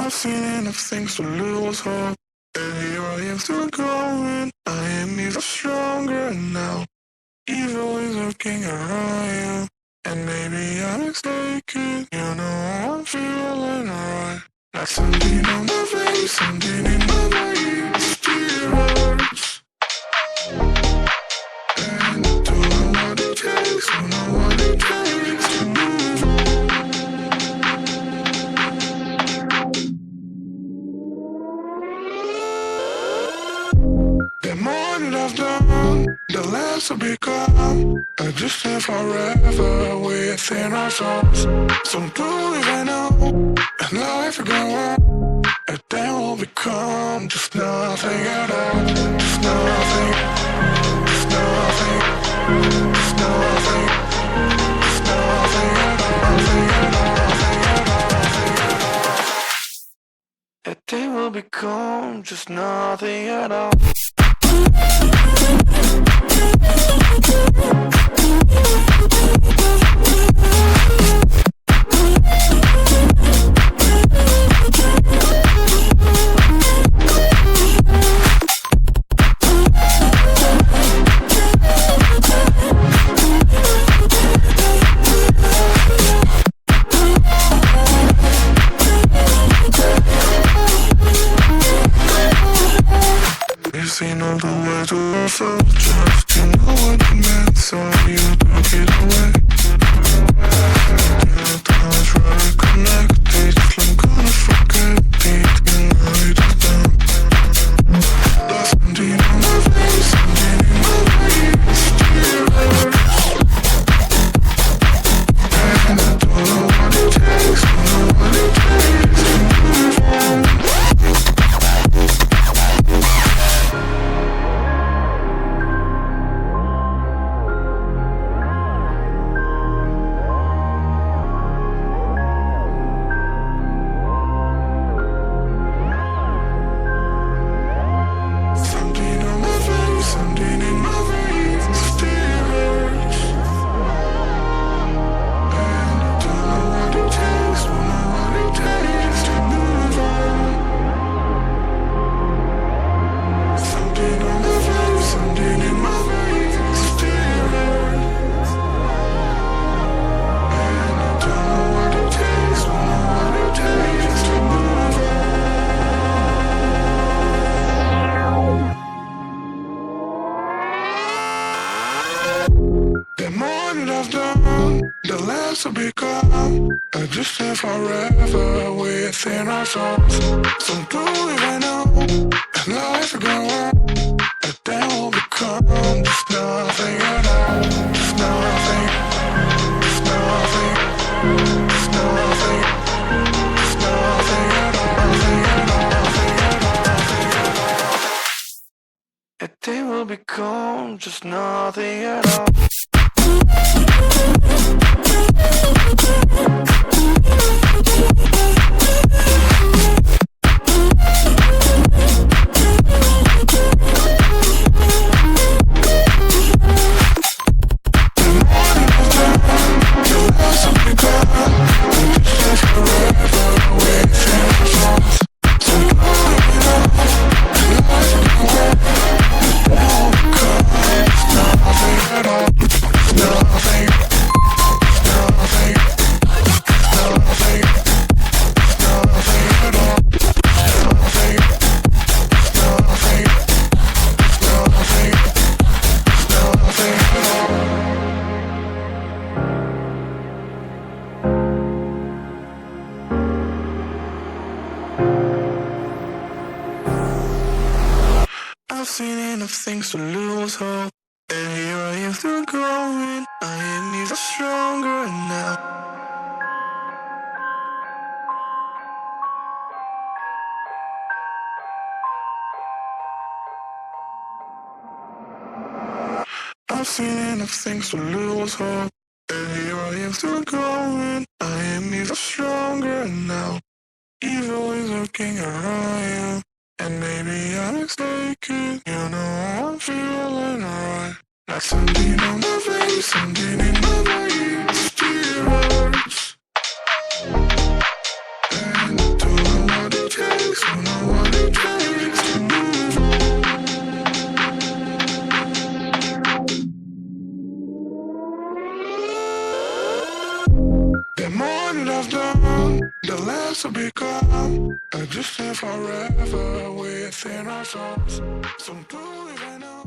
I've seen enough things to lose hope, and here I am still going. I am even stronger now. Evil is lurking around you, and maybe I'm mistaken. You know I'm feeling alright. Like something on my face, something in my mind, still hurts. And I don't know what it takes, don't know what it takes to move on. The more that I've done, the less I become. I just live forever within our souls. Some do even know, and life will go on. And then we'll become just nothing at all. Just nothing, just nothing, just nothing, just nothing at all. Nothing at all, nothing at all, nothing at all. And then we'll become just nothing at all. You've seen all the way to yourself, just you know what it meant, so you took it away. You don't try to connect it, I'm gonna forget it, you know it is done. There's something on my face, something in my brain, still hurts. And I don't know what it takes, don't know what it takes to move on. The more that I've done, the less I become. I just live forever within our souls. Some do even know, and life will go on. And then we'll become just nothing at all. Just nothing, just nothing, just nothing, just nothing at all. Nothing at all, nothing at all, nothing at all. And then we'll become just nothing at all. I've seen enough things to lose hope, and here I am still going. I am even stronger now. I've seen enough things to lose hope, and here I am still going. I am even stronger now. Evil is lurking around you, and maybe I'm mistaken. You know I'm feeling alright. Like something on my face, something in my brain, still hurts. And I don't know what it I've done, the less will become. Existing forever within our souls. So do it right now.